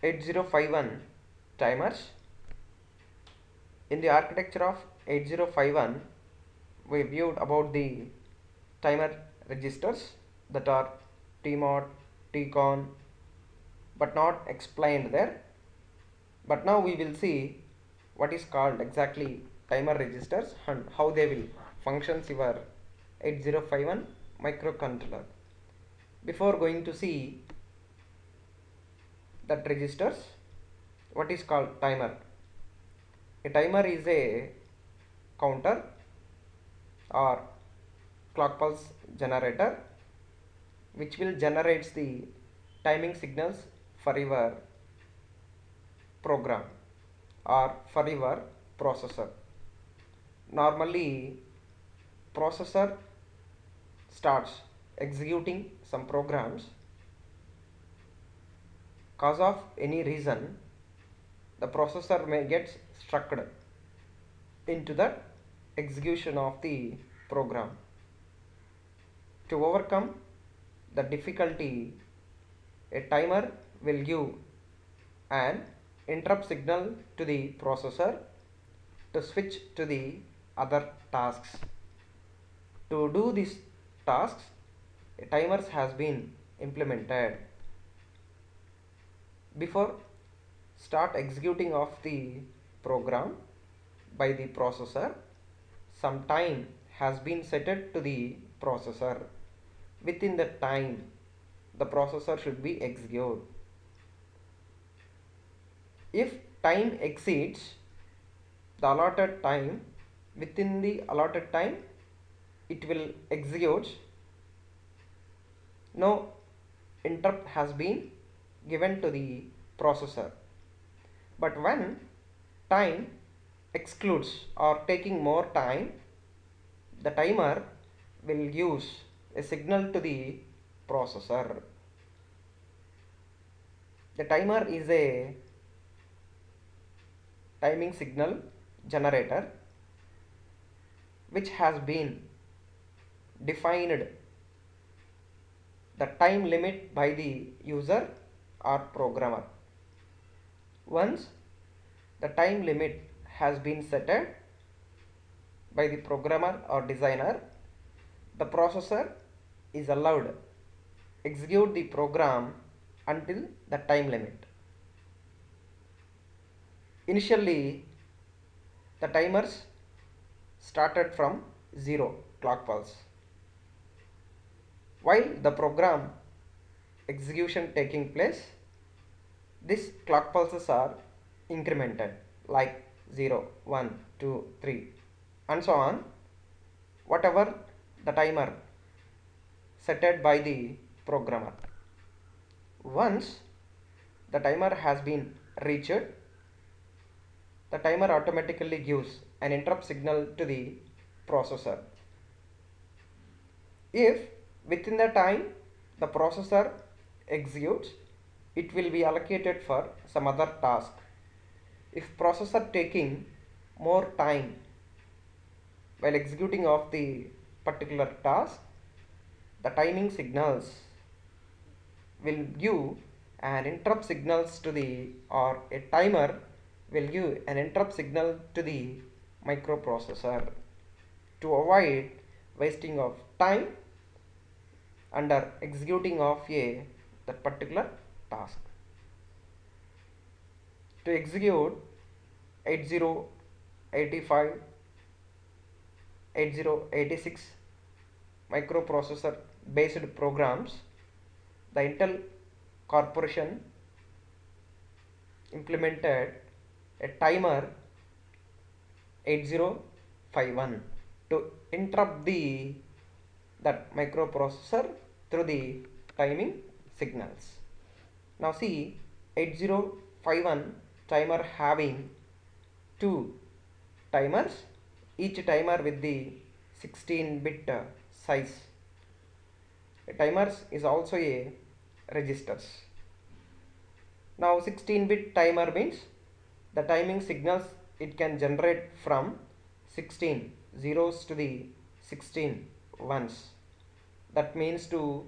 8051 timers. In the architecture of 8051, we viewed about the timer registers that are TMOD, TCON, but not explained there. But now we will see what is called exactly timer registers and how they will functions your 8051 microcontroller. Before going to see that registers, what is called timer? A timer is a counter or clock pulse generator which will generates the timing signals for your program or for your processor. Normally processor starts executing some programs. Cause of any reason the processor may get stuck into the execution of the program. To overcome the difficulty, a timer will give an interrupt signal to the processor to switch to the other tasks. To do these tasks, a timer has been implemented. Before start executing of the program by the processor, some time has been set to the processor. Within the time, the processor should be executed. If time exceeds the allotted time, within the allotted time it will execute. No interrupt has been given to the processor. But when time excludes or taking more time, the timer will use a signal to the processor. The timer is a timing signal generator which has been defined the time limit by the user or programmer. Once the time limit has been set by the programmer or designer, the processor is allowed execute the program until the time limit. Initially, the timers started from 0 clock pulse. While the program execution taking place, these clock pulses are incremented like 0, 1, 2, 3 and so on, whatever the timer set by the programmer. Once the timer has been reached, the timer automatically gives an interrupt signal to the processor. If within the time the processor executes, it will be allocated for some other task. If processor taking more time while executing of the particular task, the timing signals will give an interrupt signals to the, or a timer will give an interrupt signal to the microprocessor to avoid wasting of time under executing of that particular task. To execute 8085, 8086 microprocessor based programs, the Intel Corporation implemented a timer 8051 to interrupt that microprocessor through the timing signals. Now see, 8051 timer having two timers, each timer with the 16-bit size. A timers is also a registers. Now 16-bit timer means the timing signals it can generate from 16 zeros to the 16 ones. That means to,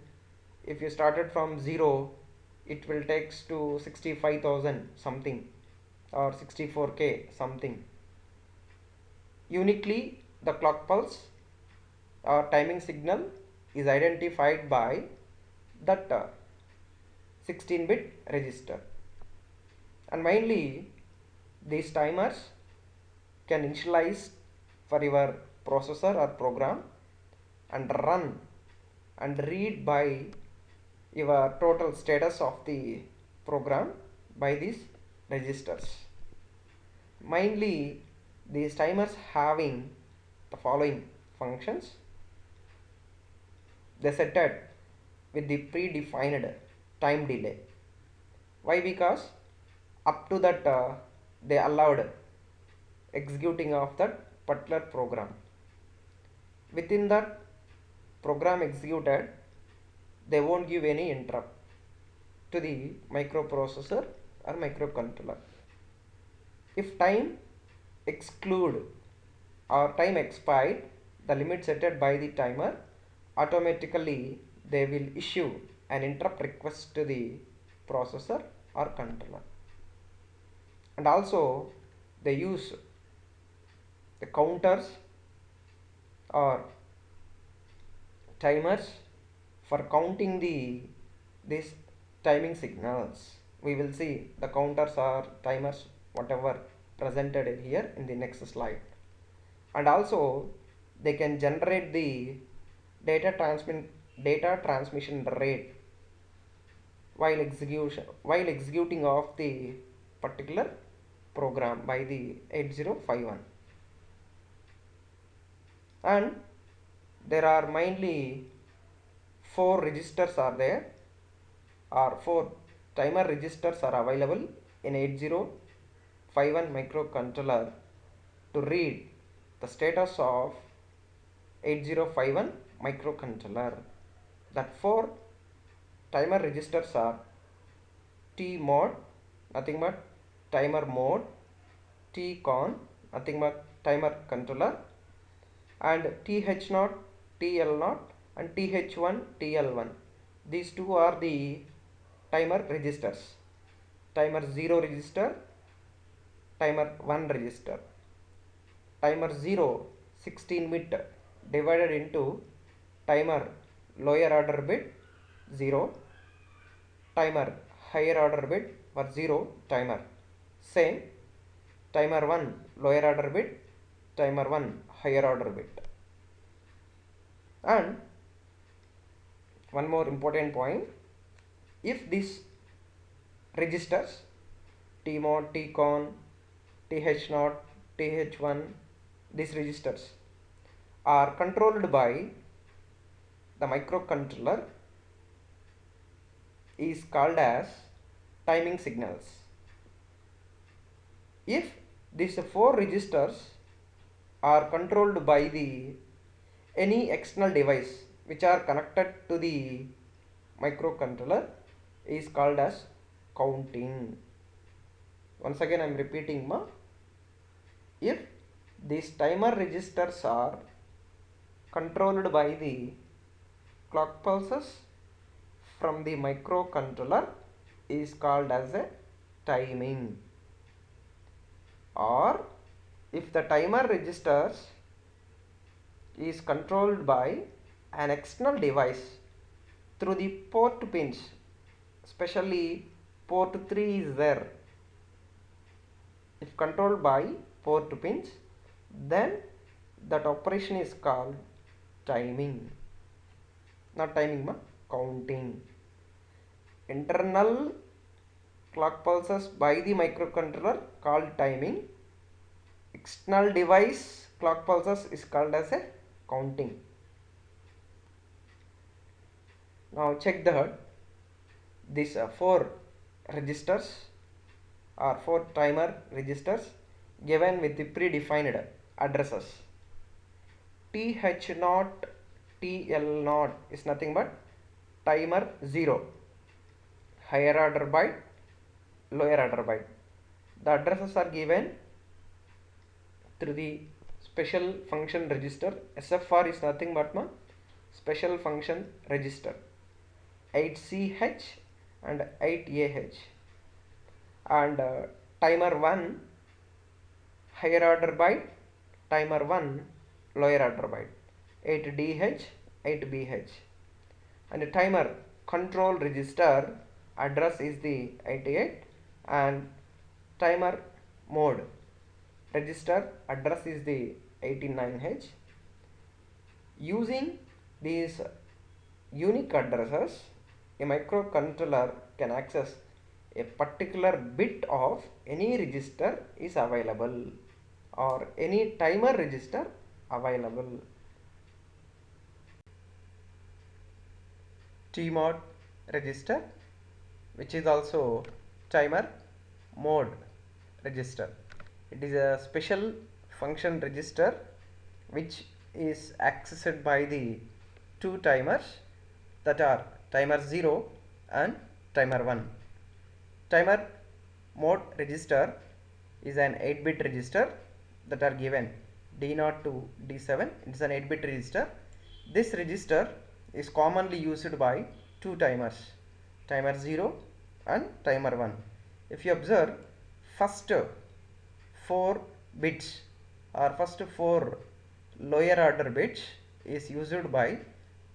if you started from 0, it will takes to 65,000 something or 64k something. Uniquely, the clock pulse or timing signal is identified by that 16-bit register. And mainly these timers can initialize for your processor or program and run and read by your total status of the program by these registers. Mainly these timers having the following functions. They set it with the predefined time delay. Why? Because up to that they allowed executing of that particular program. Within that program executed, they won't give any interrupt to the microprocessor or microcontroller. If time exclude or time expired, the limit set by the timer, automatically they will issue an interrupt request to the processor or controller. And also they use the counters or timers for counting these timing signals. We will see the counters or timers whatever presented here in the next slide. And also they can generate the data transmission rate while executing of the particular program by the 8051. And there are mainly 4 registers are there, or 4 timer registers are available in 8051 microcontroller to read the status of 8051 microcontroller. That 4 timer registers are T mod, nothing but timer mode, T con, nothing but timer controller, and TH0, TL0 and TH1, TL1. These two are the timer registers. Timer 0 register, timer 1 register. Timer 0 16-bit divided into timer lower order bit 0, timer higher order bit for 0 timer. Same timer 1 lower order bit, timer 1 higher order bit. And one more important point, if these registers T mod, T con, TH0, TH1, these registers are controlled by the microcontroller is called as timing signals. If these 4 registers are controlled by the any external device which are connected to the microcontroller is called as counting. Once again I am repeating if these timer registers are controlled by the clock pulses from the microcontroller is called as a timing. Or if the timer registers is controlled by an external device through the port pins, especially port 3 is there. If controlled by port pins, then that operation is called timing. Not timing, counting. Internal clock pulses by the microcontroller called timing. External device clock pulses is called as a counting. Now check that these 4 registers or 4 timer registers given with the predefined addresses. TH0, TL0 is nothing but timer 0, higher order byte, lower order byte. The addresses are given through the special function register. SFR is nothing but special function register 8CH and 8AH, and timer 1 higher order byte, timer 1 lower order byte, 8DH, 8BH, and the timer control register address is the 88, and timer mode register address is the 89H. Using these unique addresses, a microcontroller can access a particular bit of any register is available or any timer register available. TMOD register, which is also timer mode register. It is a special function register which is accessed by the two timers, that are timer 0 and timer 1. Timer mode register is an 8-bit register that are given D0 to D7. It is an 8-bit register. This register is commonly used by two timers, timer 0 and timer 1. If you observe, first 4 bits or first 4 lower order bits is used by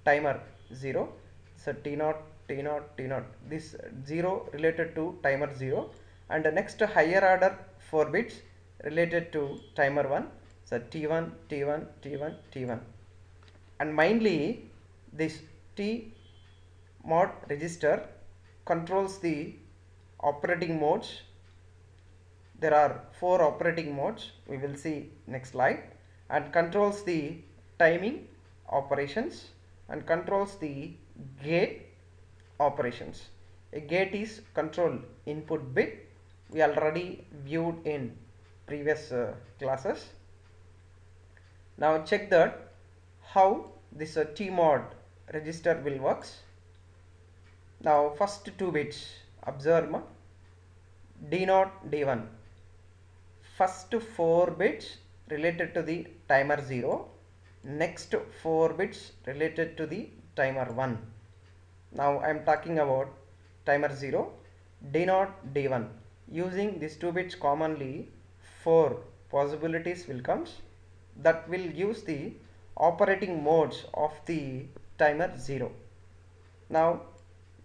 timer 0. So T0, T0, T0, this 0 related to timer 0, and the next higher order 4 bits related to timer 1. So T1, T1, T1, T1, and mainly this T mod register controls the operating modes. There are 4 operating modes, we will see next slide, and controls the timing operations and controls the gate operations. A gate is control input bit. We already viewed in previous classes. Now check that how this TMOD register will works. Now first 2 bits, observe D0, D1. First 4 bits related to the timer 0, next 4 bits related to the timer 1. Now I am talking about timer 0, D0, D1. Using these 2 bits commonly, 4 possibilities will comes that will use the operating modes of the timer 0. Now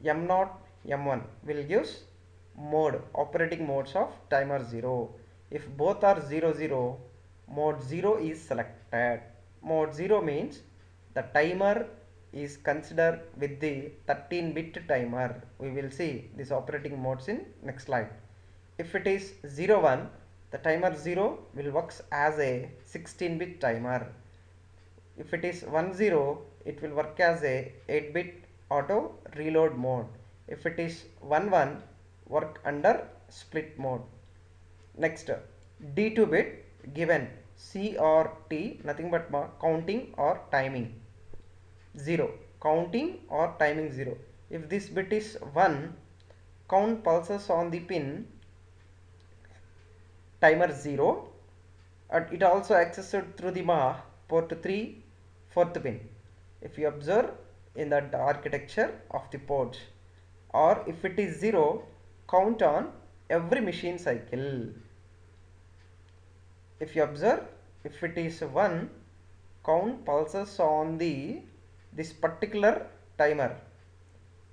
M0, M1 will use mode, operating modes of timer 0. If both are 0, 0, mode 0 is selected. Mode 0 means the timer is considered with the 13-bit timer. We will see these operating modes in next slide. If it is 0, 1, the timer 0 will works as a 16-bit timer. If it is 1, 0, it will work as a 8-bit auto reload mode. If it is 1, 1, work under split mode. Next, D2 bit given C or T, nothing but counting or timing 0, counting or timing 0. If this bit is 1, count pulses on the pin timer 0, and it also accessed through the port 3 4th pin. If you observe in the architecture of the ports, or if it is 0, count on every machine cycle. If you observe, if it is 1, count pulses on this particular timer.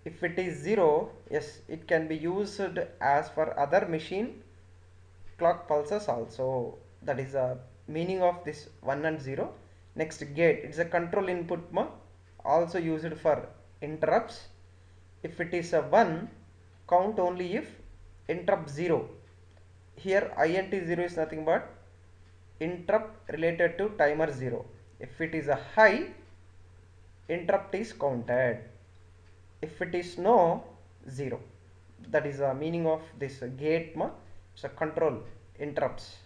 If it is 0, yes, it can be used as for other machine clock pulses also. That is the meaning of this 1 and 0. Next, gate, it's a control input also used for interrupts. If it is a 1, count only if interrupt 0. Here int 0 is nothing but interrupt related to timer 0. If it is a high, interrupt is counted. If it is no, 0. That is the meaning of this gate. It's a control interrupts.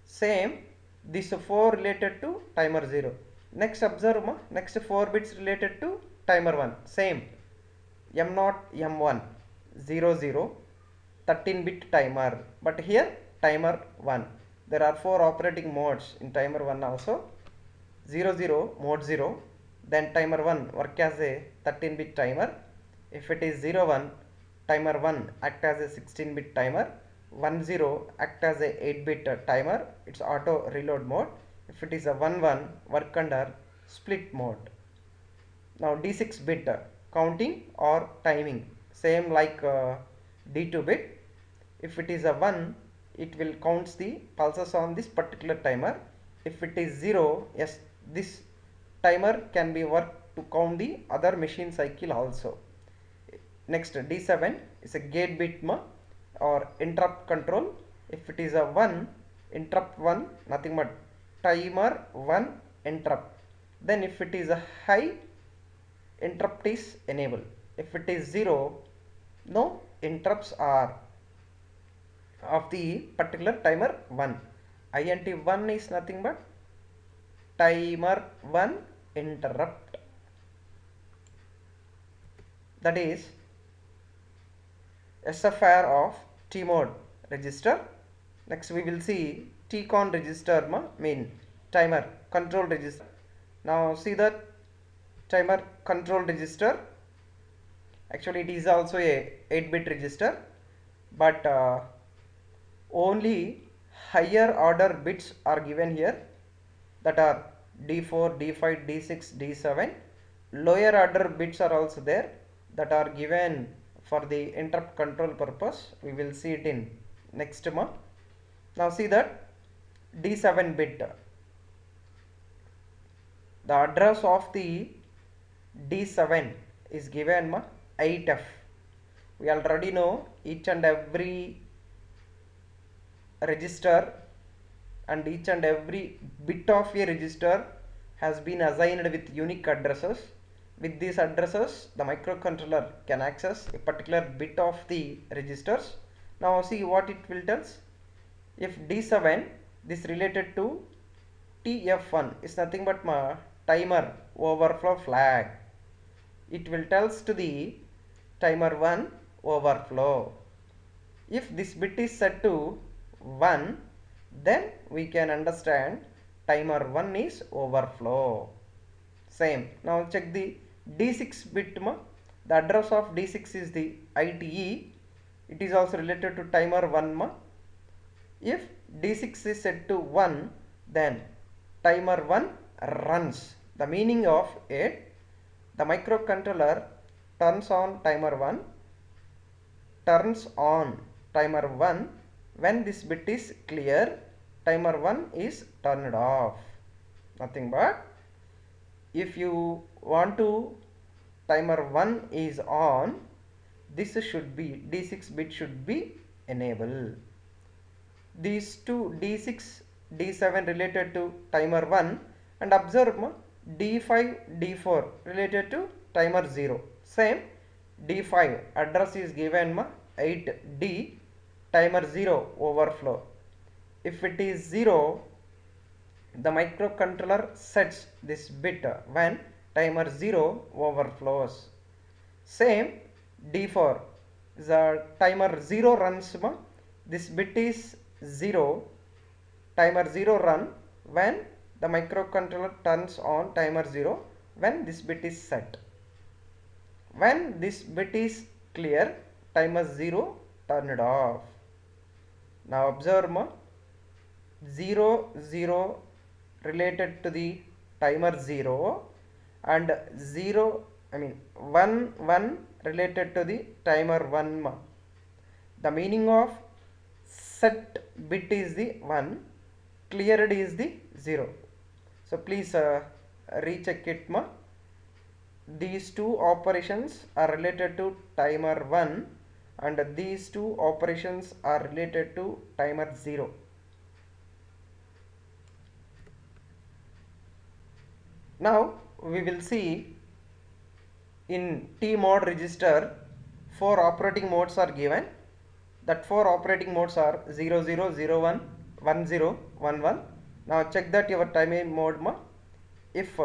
Same, this 4 related to timer 0. Next observe, next 4 bits related to timer 1. Same, M0, M1, 0, 0, 13-bit timer. But here timer 1. There are 4 operating modes in timer 1 also. 0, 0, mode 0. Then timer 1 work as a 13-bit timer. If it is 0, 1, timer 1 act as a 16-bit timer, 10 act as a 8-bit timer, it's auto reload mode. If it is a 11 work under split mode. Now D6 bit counting or timing, same like D2 bit. If it is a 1, it will counts the pulses on this particular timer. If it is 0, yes, this timer can be worked to count the other machine cycle also. Next D7 is a gate bit or interrupt control. If it is a 1, interrupt 1, nothing but timer 1 interrupt. Then if it is a high, interrupt is enabled. If it is 0, no interrupts are of the particular timer 1. INT 1 is nothing but timer 1 interrupt. That is SFR of T mode register. Next we will see TCON register mean timer control register. Now see that timer control register, actually it is also a 8-bit register, but only higher order bits are given here, that are D4, D5, D6, D7. Lower order bits are also there, that are given for the interrupt control purpose. We will see it in next month. Now see that D7 bit, the address of the D7 is given 8F. We already know each and every register and each and every bit of a register has been assigned with unique addresses. With these addresses, the microcontroller can access a particular bit of the registers. Now see what it will tells. If D7, this related to TF1 is nothing but timer overflow flag. It will tells to the timer 1 overflow. If this bit is set to 1, then we can understand timer 1 is overflow. Same. Now check the D6 bit. The address of D6 is the ITE. It is also related to timer 1. If D6 is set to 1, then timer 1 runs. The meaning of it, the microcontroller turns on timer 1, turns on timer 1 when this bit is clear, timer 1 is turned off. Nothing but if you want to timer 1 is on, this should be D6 bit should be enabled. These two D6, D7 related to timer 1, and observe D5, D4 related to timer 0. Same D5 address is given 8D, timer 0 overflow. If it is 0, the microcontroller sets this bit when timer 0 overflows. Same D4, the timer 0 runs, this bit is 0, timer 0 run when the microcontroller turns on timer 0 when this bit is set. When this bit is clear, timer 0 turned off. Now observe 0, 0 related to the timer 0 and 1, 1 related to the timer 1. The meaning of set bit is the 1, cleared is the 0. So please recheck it. These two operations are related to timer 1 and these two operations are related to timer 0. Now we will see in T mode register 4 operating modes are given. That 4 operating modes are 0, 0, 0, 1, 1, 0, 1, 1. Now check that your timing mode if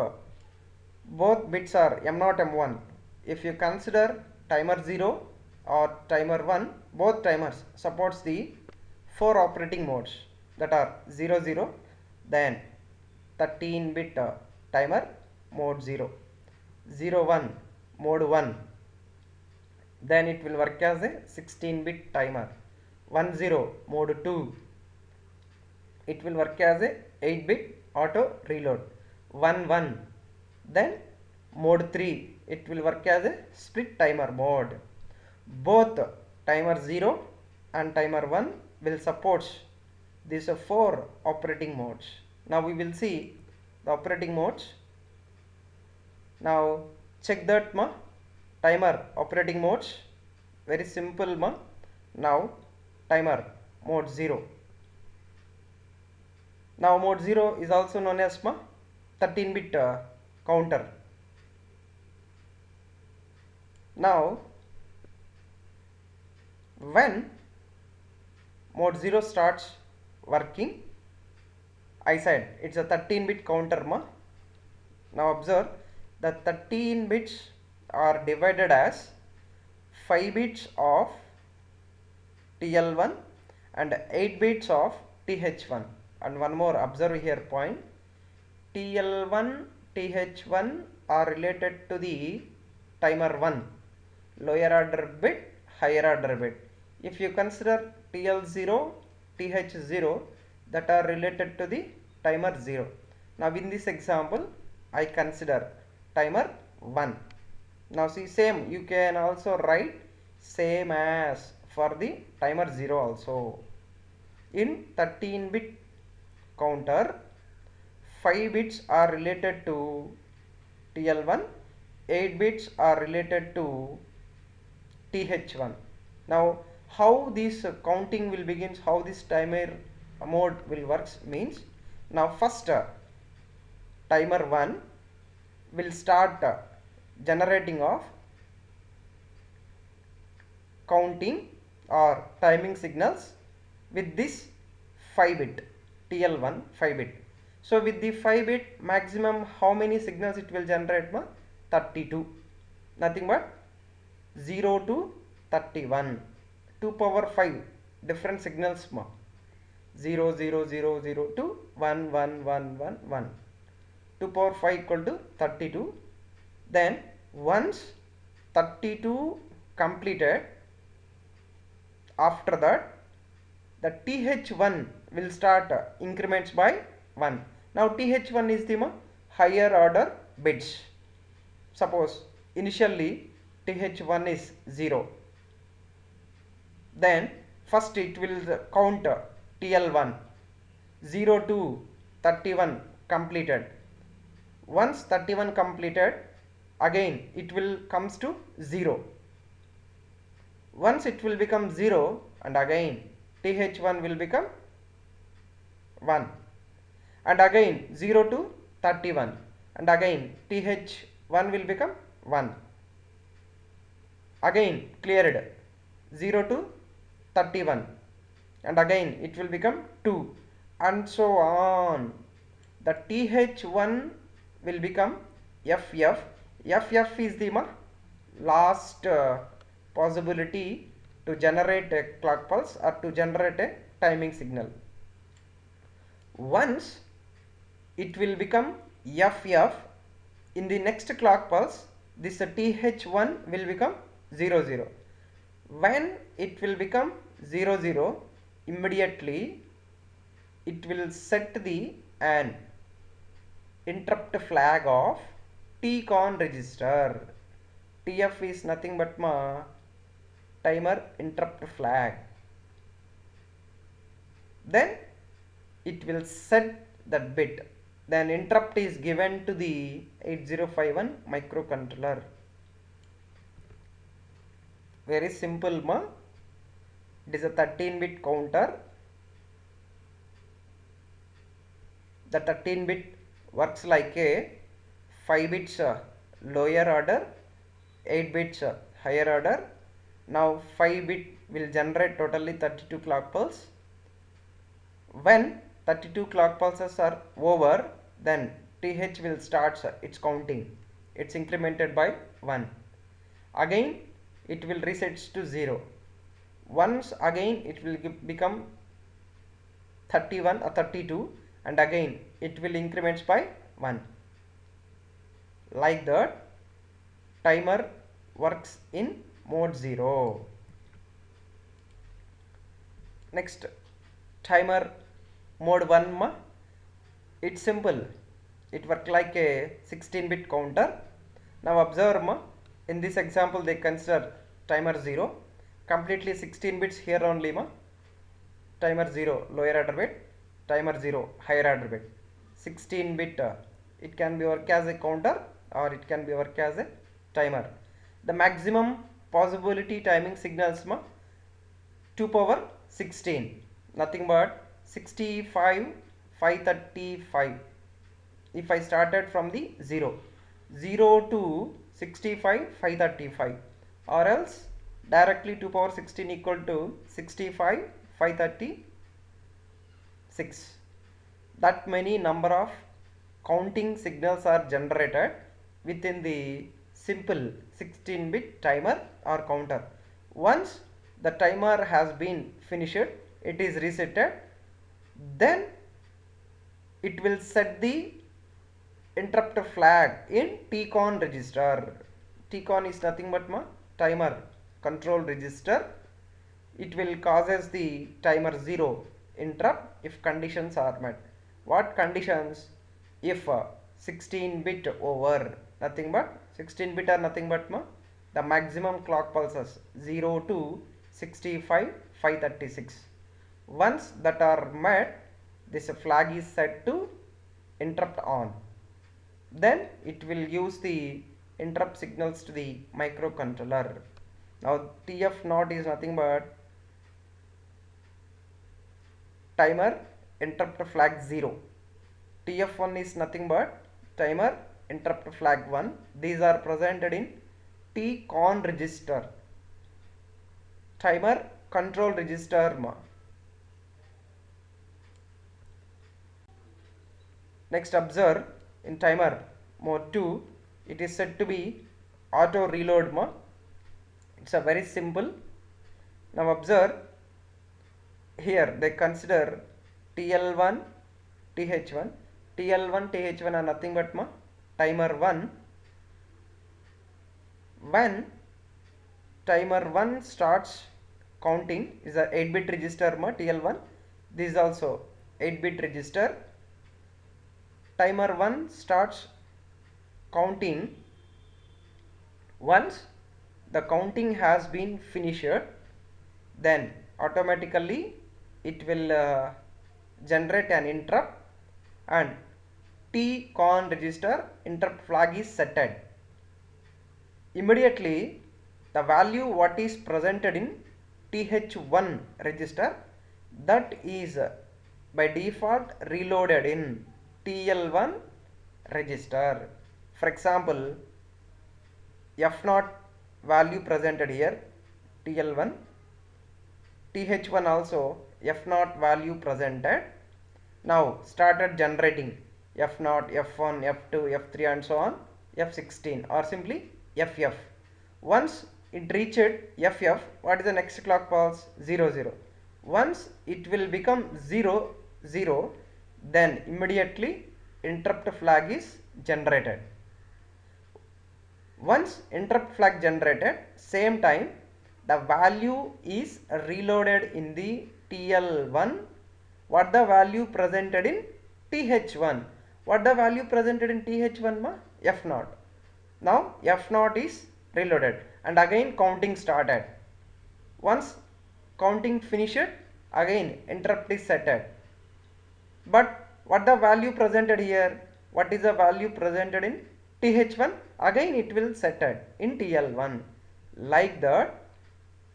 both bits are M0, M1. If you consider timer 0 or timer 1, both timers supports the 4 operating modes, that are 0, 0, then 13-bit timer mode 0, 0, 1 mode 1, then it will work as a 16-bit timer. 10 mode 2, it will work as a 8-bit auto reload. 11, then mode 3, it will work as a split timer mode. Both timer 0 and timer 1 will support these 4 operating modes. Now we will see the operating modes. Now check that ma timer operating modes, very simple ma. Now timer mode 0. Now mode 0 is also known as ma 13-bit counter. Now when mode 0 starts working, I said it's a 13-bit counter ma. Now observe the 13 bits are divided as 5 bits of TL1 and 8 bits of TH1. And one more, observe here point, TL1, TH1 are related to the timer 1, lower order bit, higher order bit. If you consider TL0, TH0, that are related to the timer 0. Now in this example, I consider timer 1. Now see, same you can also write same as for the timer 0 also. In 13-bit counter, 5 bits are related to TL1, 8 bits are related to TH1. Now how this counting will begin, how this timer mode will works means, now first timer 1 will start generating of counting or timing signals with this 5-bit TL1 5-bit. So with the 5-bit maximum how many signals it will generate ma? 32. Nothing but 0 to 31. 2 power 5 different signals ma. 0 0 0 0 to 1 1 1 1 1. 2 power 5 equal to 32. Then once 32 completed, after that the TH1 will start increments by 1. Now TH1 is the higher order bits. Suppose initially TH1 is 0. Then first it will count TL1 0 to 31 completed. Once 31 completed, again it will comes to 0. Once it will become 0, and again TH1 will become 1, and again 0 to 31, and again TH1 will become 1, again cleared 0 to 31, and again it will become 2, and so on. The TH1 will become FF. FF is the last possibility to generate a clock pulse or to generate a timing signal. Once it will become FF, in the next clock pulse this TH1 will become 0 0. When it will become 0 0, immediately it will set the an interrupt flag of TCON register. TF is nothing but timer interrupt flag. Then it will set that bit. Then interrupt is given to the 8051 microcontroller. Very simple It is a 13-bit counter. The 13-bit works like a 5 bits lower order, 8 bits higher order. Now 5 bit will generate totally 32 clock pulse. When 32 clock pulses are over, then TH will start its counting. It's incremented by 1. Again it will reset to 0. Once again it will become 31 or 32, and again it will increments by 1. Like that timer works in mode 0. Next, timer mode 1 ma, it's simple. It works like a 16-bit counter. Now observe ma, in this example they consider timer 0, completely 16 bits here only ma, timer 0 lower order bit, timer 0 higher order bit, 16 bit it can be work as a counter or it can be work as a timer. The maximum possibility timing signals ma 2 power 16, nothing but 65 535. If I started from the 0 to 65 535, or else directly 2 power 16 equal to 65 536. That many number of counting signals are generated within the simple 16-bit timer or counter. Once the timer has been finished, it is resetted, then it will set the interrupt flag in TCON register. TCON is nothing but timer control register. It will causes the timer 0 interrupt if conditions are met. What conditions? If 16 bit over, nothing but 16 bit are nothing but the maximum clock pulses 0 to 65 536. Once that are met, this flag is set to interrupt on. Then it will use the interrupt signals to the microcontroller. Now TF0 is nothing but timer interrupt flag 0. TF1 is nothing but timer interrupt flag 1. These are presented in TCON register, timer control register. Next, observe in timer mode 2, it is said to be auto reload. It's a very simple. Now observe here they consider TL1 TH1. TL1 TH1 are nothing but timer 1. When timer 1 starts counting, is a 8-bit register TL1. This is also 8-bit register. Timer 1 starts counting. Once the counting has been finished, then automatically it will generate an interrupt and TCON register interrupt flag is setted. Immediately the value what is presented in TH1 register, that is by default reloaded in TL1 register. For example, F0 value presented here TL1, TH1 also F0 value presented. Now started generating F0, F1, F2, F3 and so on, F16 or simply FF. Once it reached FF, what is the next clock pulse? 0 0. Once it will become 0 0, then immediately interrupt flag is generated. Once interrupt flag generated, same time the value is reloaded in the TL1. What the value presented in TH1? What the value presented in TH1 F0. Now F0 is reloaded and again counting started. Once counting finished, again interrupt is setted. But what the value presented here? What is the value presented in TH1? Again it will setted in TL1. Like that,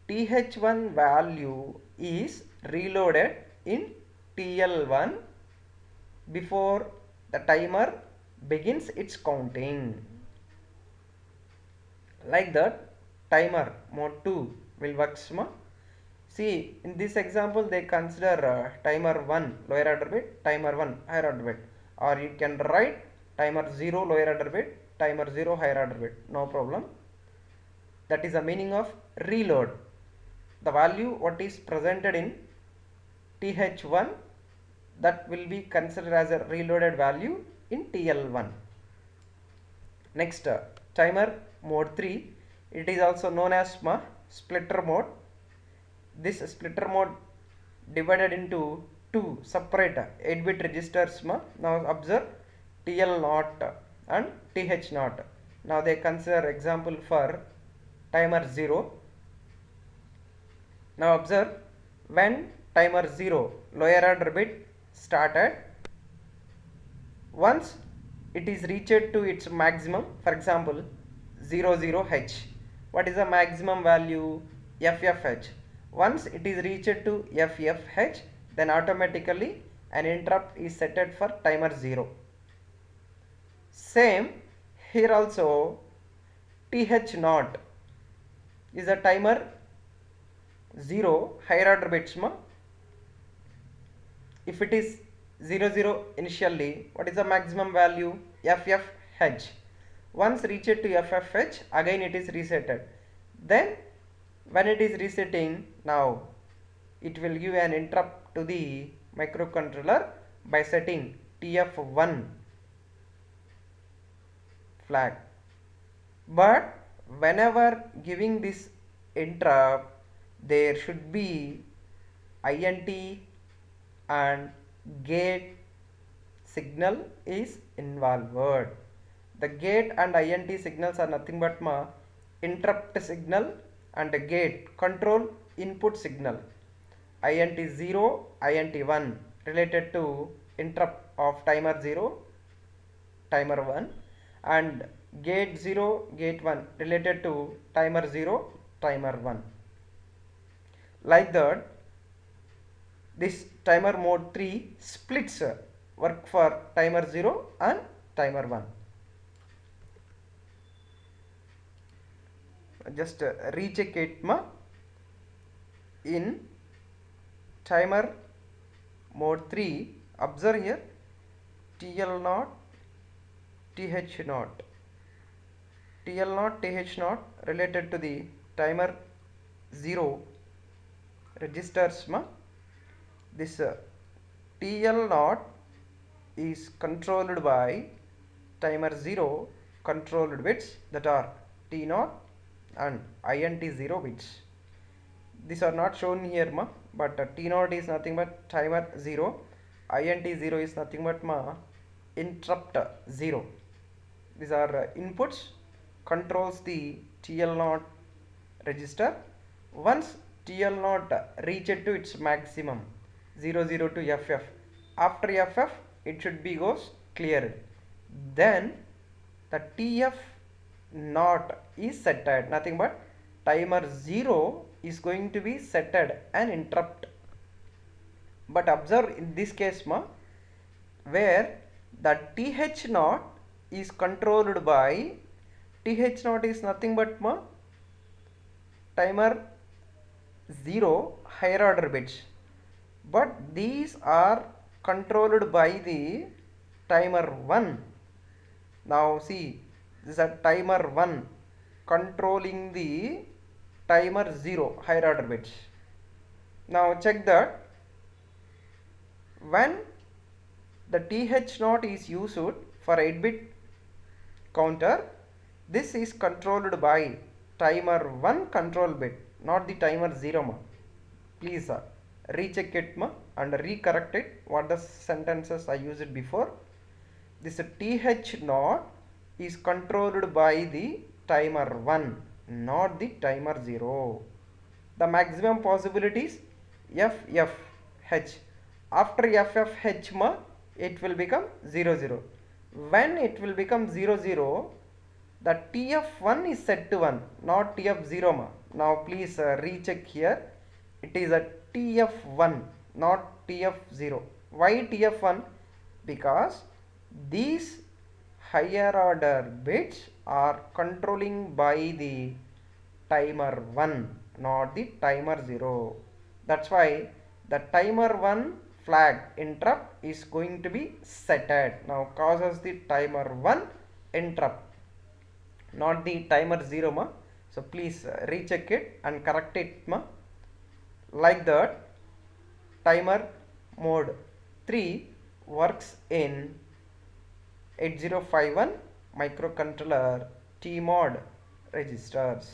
TH1 value is reloaded in TL1 before the timer begins its counting. Like that, timer mode 2 will work. See, in this example they consider timer 1 lower order bit, timer 1 higher order bit, or you can write timer 0 lower order bit, timer 0 higher order bit, no problem. That is the meaning of reload. The value what is presented in TH1, that will be considered as a reloaded value in TL1. Next, timer mode 3, it is also known as splitter mode. This splitter mode divided into two separate 8-bit registers. Now observe TL0 and TH0. Now they consider example for timer 0. Now observe, when timer 0 lower order bit started, once it is reached to its maximum, for example 00H, what is the maximum value? FFH. Once it is reached to FFH, then automatically an interrupt is set for timer 0. Same here also, TH0 is a timer 0 higher order bits. If it is 00 initially, what is the maximum value? FFH. Once reached to FFH, again it is resetted. Then when it is resetting, now it will give an interrupt to the microcontroller by setting TF1 flag. But whenever giving this interrupt, there should be INT and gate signal is involved. The gate and INT signals are nothing but interrupt signal and gate control input signal. INT 0, INT 1 related to interrupt of timer 0, timer 1, and gate 0, gate 1 related to timer 0, timer 1. Like that, this timer mode 3 splits work for timer 0 and timer 1. Just recheck it in timer mode 3. Observe here, TL0, TH0. TL0, TH0 related to the timer 0 registers. This TL0 is controlled by timer 0 controlled bits, that are T0 and INT0 bits. These are not shown here, but T0 is nothing but timer 0, INT0 is nothing but interrupt 0. These are inputs, controls the TL0 register. Once TL0 reached to its maximum 00 to FF, after FF it should be goes cleared. Then the TF0 is setted, nothing but timer 0 is going to be setted an interrupt. But observe in this case where the TH0 is controlled by, TH0 is nothing but timer 0 higher order bits, but these are controlled by the timer 1. Now see, this is a timer 1 controlling the timer 0 higher order bits. Now check that when the TH0 is used for 8-bit counter, this is controlled by timer 1 control bit, not the timer 0. Please recheck it and recorrect it what the sentences I used before. This TH0 is controlled by the timer 1, not the timer 0. The maximum possibilities FFH. After FFH it will become 00. When it will become 00, the TF1 is set to 1, not TF0. Now please recheck here. It is a TF1, not TF0. Why TF1? Because these higher order bits are controlling by the timer 1, not the timer 0. That's why the timer 1 flag interrupt is going to be setted. Now causes the timer 1 interrupt, not the timer 0. So please recheck it and correct it. Like that, timer mode 3 works in 8051 microcontroller TMOD registers.